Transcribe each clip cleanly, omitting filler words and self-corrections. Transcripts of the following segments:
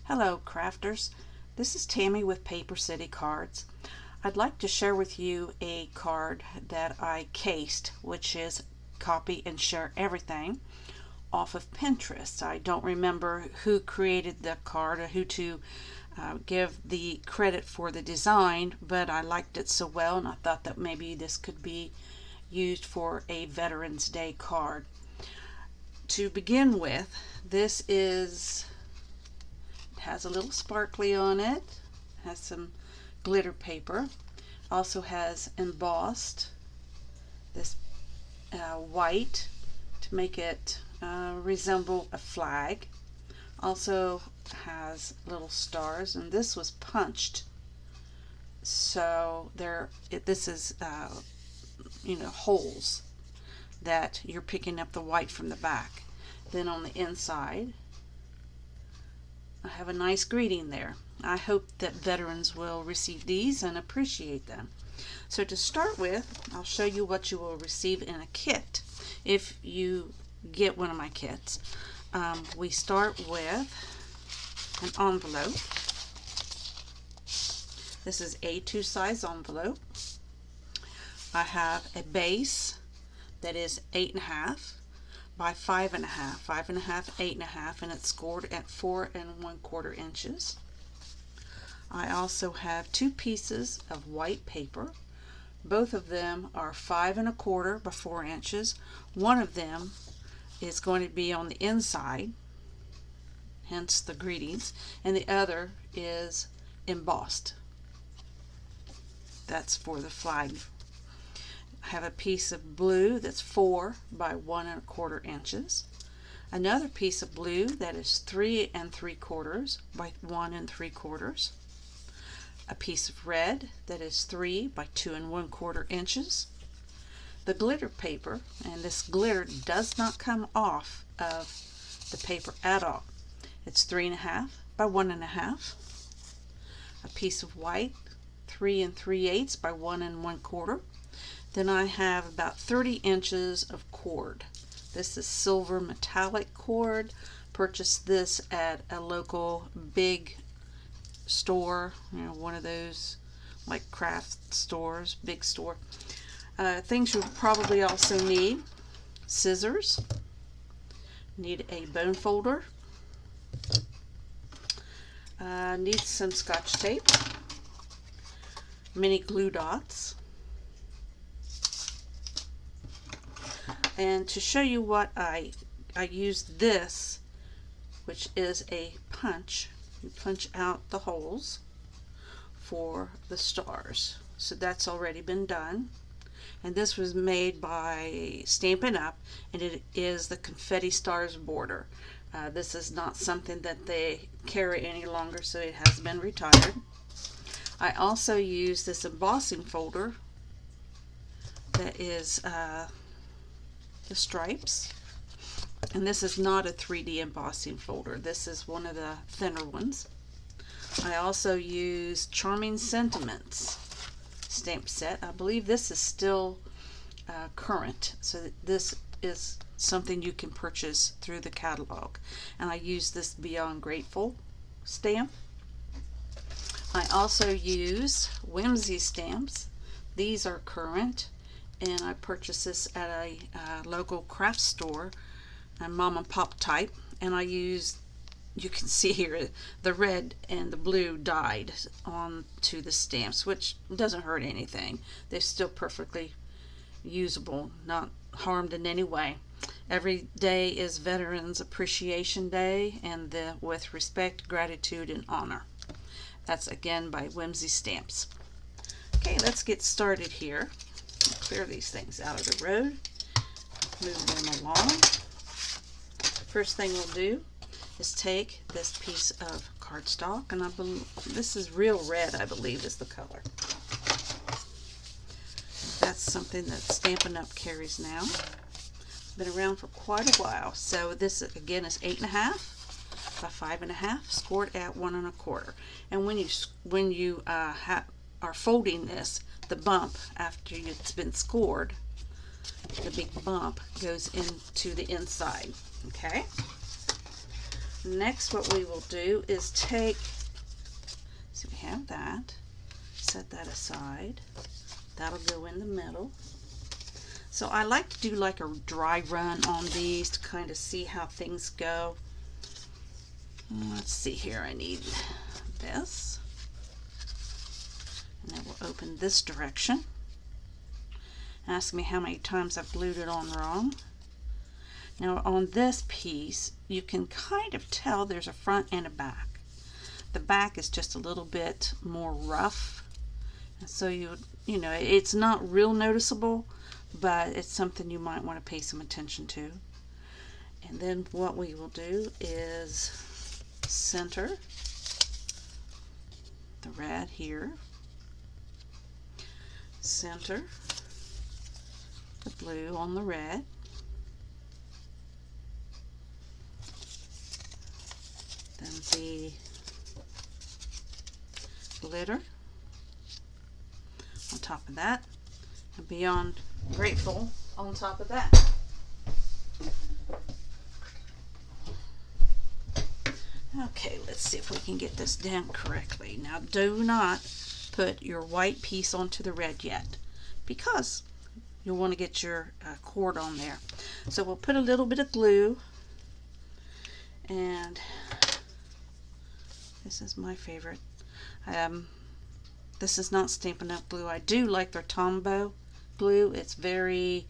Hello crafters, this is Tammy with Paper City Cards. I'd like to share with you a card that I cased, which is copy and share everything, off of Pinterest. I don't remember who created the card or who to give the credit for the design, but I liked it so well and I thought that maybe this could be used for a Veterans Day card. To begin with, this has a little sparkly on it, has some glitter paper, also has embossed this white to make it resemble a flag, also has little stars, and this was punched, so this is holes that you're picking up the white from the back. Then on the inside I have a nice greeting there. I hope that veterans will receive these and appreciate them. So to start with, I'll show you what you will receive in a kit if you get one of my kits. We start with an envelope. This is A2 size envelope. I have a base that is 8.5 by 5.5, 5.5, 8.5, and it's scored at 4 1/4 inches. I also have two pieces of white paper. Both of them are 5 1/4 by 4 inches. One of them is going to be on the inside, hence the greetings, and the other is embossed. That's for the flag. I have a piece of blue that's 4 by 1 1/4 inches. Another piece of blue that is 3 3/4 by 1 3/4. A piece of red that is 3 by 2 1/4 inches. The glitter paper, and this glitter does not come off of the paper at all. It's 3.5 by 1 1/2. A piece of white, 3 3/8 by 1 1/4. Then I have about 30 inches of cord. This is silver metallic cord. Purchased this at a local big store, one of those like craft stores, big store. Things you'll probably also need: scissors, need a bone folder, need some scotch tape, mini glue dots. And to show you what I used this, which is a punch. You punch out the holes for the stars. So that's already been done. And this was made by Stampin' Up, and it is the confetti stars border. This is not something that they carry any longer, so it has been retired. I also use this embossing folder that is the stripes, and this is not a 3D embossing folder. This is one of the thinner ones. I also use Charming Sentiments stamp set. I believe this is still current, so this is something you can purchase through the catalog. And I use this Beyond Grateful stamp. I also use Whimsy stamps. These are current, and I purchased this at a local craft store, a mom and pop type, and I used, you can see here, the red and the blue dyed onto the stamps, which doesn't hurt anything. They're still perfectly usable, not harmed in any way. Every day is Veterans Appreciation Day, and with respect, gratitude, and honor. That's again by Whimsy Stamps. Okay, let's get started here. Clear these things out of the road, move them along. First thing we'll do is take this piece of cardstock, and I believe this is real red, I believe is the color. That's something that Stampin' Up carries now. Been around for quite a while. So this again is 8.5 by 5.5, scored at 1 1/4. And when you are folding this, the bump after it's been scored, the big bump goes into the inside. Okay. Next, what we will do is take, so we have that, set that aside. That'll go in the middle. So I like to do like a dry run on these to kind of see how things go. Let's see here, I need this. And then we'll open this direction. Ask me how many times I've glued it on wrong. Now on this piece, you can kind of tell there's a front and a back. The back is just a little bit more rough. And so you know, it's not real noticeable, but it's something you might want to pay some attention to. And then what we will do is center the red here, center the blue on the red, then the glitter on top of that, and beyond grateful on top of that. Okay, let's see if we can get this done correctly. Now do not put your white piece onto the red yet, because you'll want to get your cord on there. So we'll put a little bit of glue, and this is my favorite. This is not Stampin' Up! Glue. I do like their Tombow glue. It's very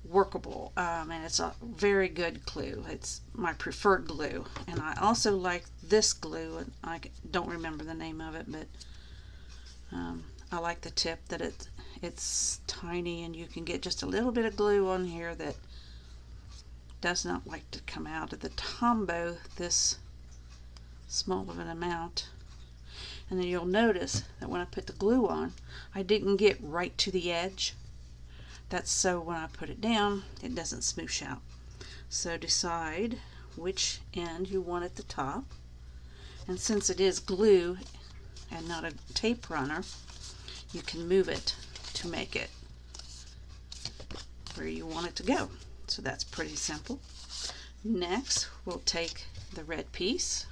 workable, and it's a very good glue. It's my preferred glue. And I also like this glue, and I don't remember the name of it, but I like the tip that it's tiny, and you can get just a little bit of glue on here that does not like to come out. Of the Tombow, this small of an amount. And then you'll notice that when I put the glue on, I didn't get right to the edge. That's so when I put it down, it doesn't smoosh out. So decide which end you want at the top. And since it is glue and not a tape runner, you can move it to make it where you want it to go. So that's pretty simple. Next, we'll take the red piece.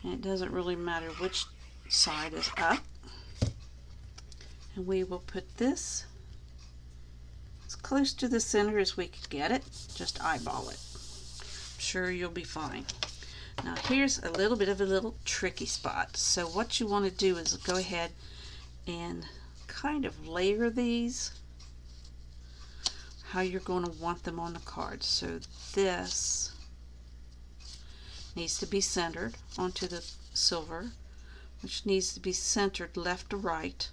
And it doesn't really matter which side is up. And we will put this as close to the center as we can get it. Just eyeball it. I'm sure you'll be fine. Now here's a little bit of a little tricky spot. So what you want to do is go ahead and kind of layer these how you're going to want them on the card. So this needs to be centered onto the silver, which needs to be centered left to right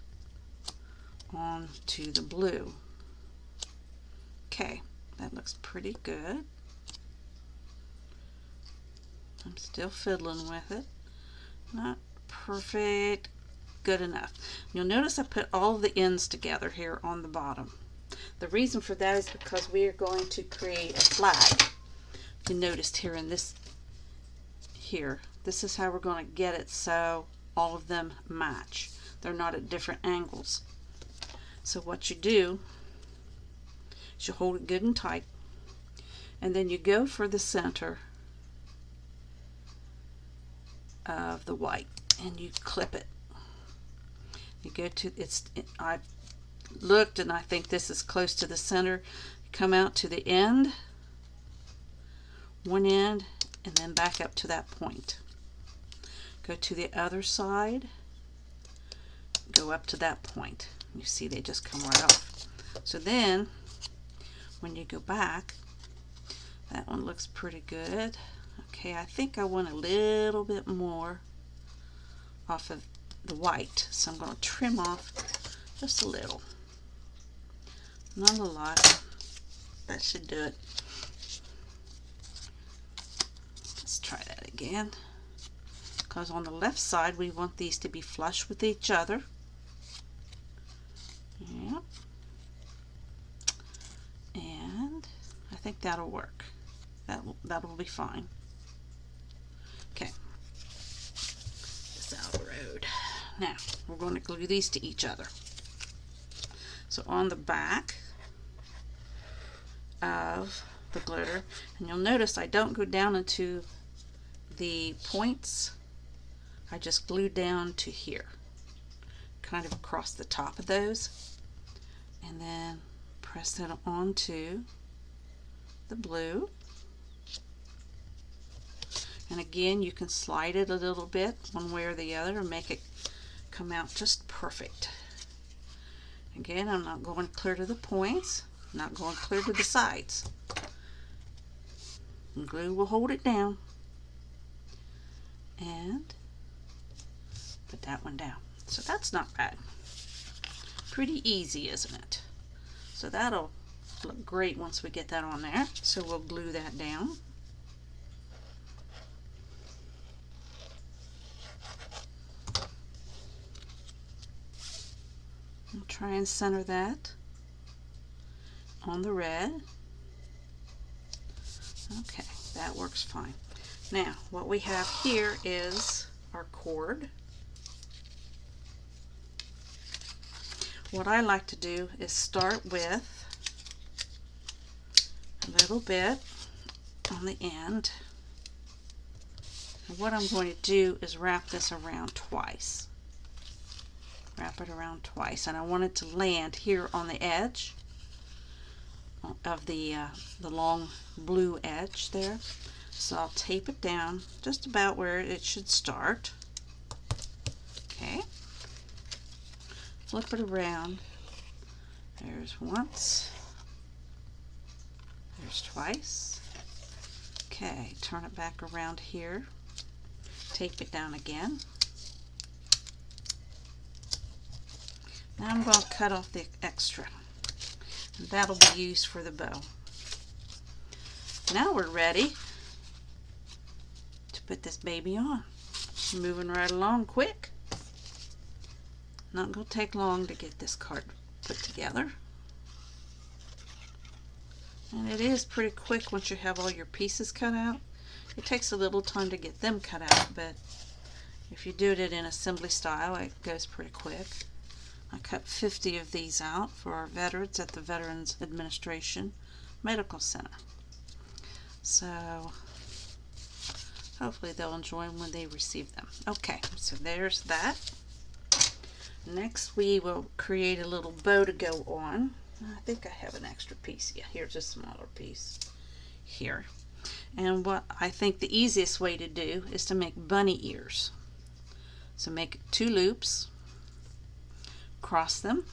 onto the blue. Okay, that looks pretty good. I'm still fiddling with it. Not perfect, good enough. You'll notice I put all of the ends together here on the bottom. The reason for that is because we are going to create a flag. You noticed here in this this is how we're going to get it so all of them match. They're not at different angles. So what you do is you hold it good and tight, and then you go for the center of the white and you clip it. You go to I looked and I think this is close to the center. Come out to the end, one end, and then back up to that point. Go to the other side, go up to that point. You see they just come right off. So then when you go back, that one looks pretty good. Okay, I think I want a little bit more off of the white, so I'm going to trim off just a little. Not a lot. That should do it. Let's try that again. Because on the left side we want these to be flush with each other. Yep. And I think that'll work. That'll be fine. Okay. This out of the road. Now we're going to glue these to each other. So on the back of the glitter. And you'll notice I don't go down into the points. I just glue down to here, kind of across the top of those, and then press that onto the blue. And again, you can slide it a little bit one way or the other and make it come out just perfect. Again, I'm not going clear to the points, I'm not going clear to the sides. And glue will hold it down. And put that one down. So that's not bad. Pretty easy, isn't it? So that'll look great once we get that on there. So we'll glue that down. I'll try and center that on the red. Okay, that works fine. Now, what we have here is our cord. What I like to do is start with a little bit on the end. And what I'm going to do is wrap this around twice. Wrap it around twice, and I want it to land here on the edge of the long blue edge there. So I'll tape it down just about where it should start. Okay. Flip it around. There's once. There's twice. Okay, turn it back around here. Tape it down again. Now I'm going to cut off the extra. And that'll be used for the bow. Now we're ready to put this baby on. Moving right along quick. Not going to take long to get this card put together. And it is pretty quick once you have all your pieces cut out. It takes a little time to get them cut out, but if you do it in assembly style, it goes pretty quick. I cut 50 of these out for our veterans at the Veterans Administration Medical Center. So hopefully they'll enjoy them when they receive them. Okay, so there's that. Next we will create a little bow to go on. I think I have an extra piece. Yeah, here's a smaller piece here. And what I think the easiest way to do is to make bunny ears. So make 2 loops, cross them,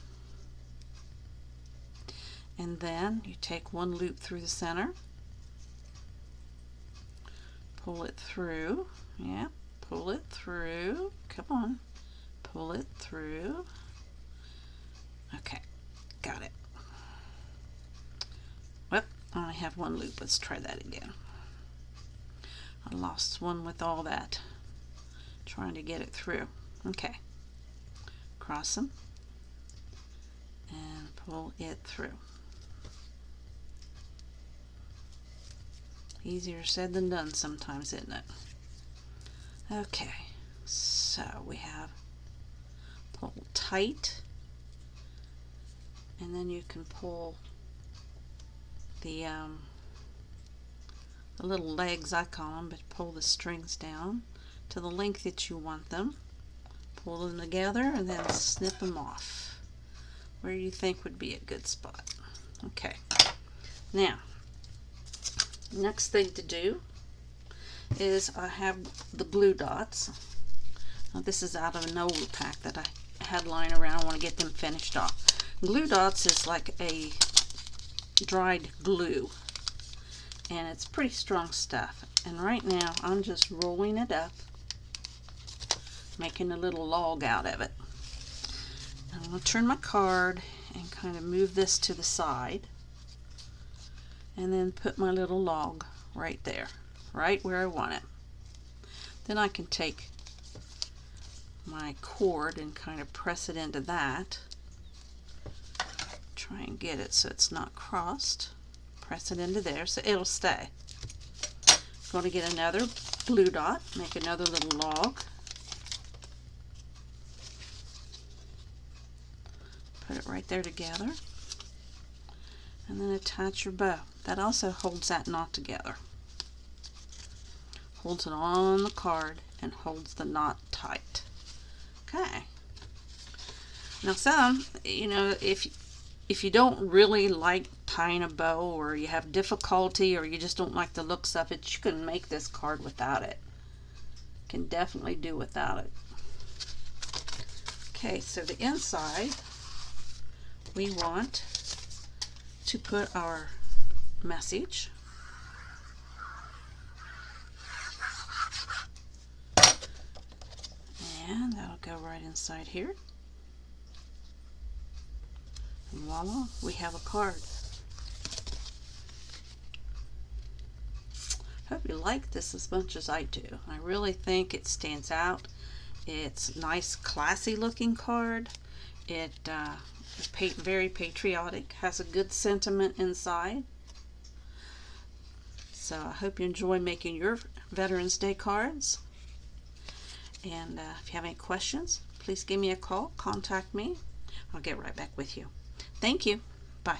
and then you take 1 loop through the center, pull it through, yeah, pull it through, come on, pull it through. Okay, got it. Well, I only have 1 loop. Let's try that again. I lost one with all that trying to get it through. Okay, cross them and pull it through. Easier said than done sometimes, isn't it? Okay, so we have pull tight, and then you can pull the little legs, I call them, but pull the strings down to the length that you want them. Pull them together and then snip them off where you think would be a good spot. Okay, now next thing to do is I have the glue dots. Now, this is out of an old pack that I had lying around. I want to get them finished off. Glue dots is like a dried glue, and it's pretty strong stuff. And right now I'm just rolling it up, making a little log out of it. I'm going to turn my card and kind of move this to the side, and then put my little log right there, right where I want it. Then I can take my cord and kind of press it into that. Try and get it so it's not crossed. Press it into there so it'll stay. Going to get another glue dot, make another little log. Put it right there together. And then attach your bow. that also holds that knot together. Holds it on the card and holds the knot tight. Okay. Now some, if you don't really like tying a bow, or you have difficulty, or you just don't like the looks of it, you can make this card without it. Can definitely do without it. Okay, so the inside, we want to put our message. And that'll go right inside here. And voila, we have a card. Hope you like this as much as I do. I really think it stands out. It's a nice, classy looking card. It is very patriotic, has a good sentiment inside. So I hope you enjoy making your Veterans Day cards. And if you have any questions, please give me a call, contact me. I'll get right back with you. Thank you. Bye.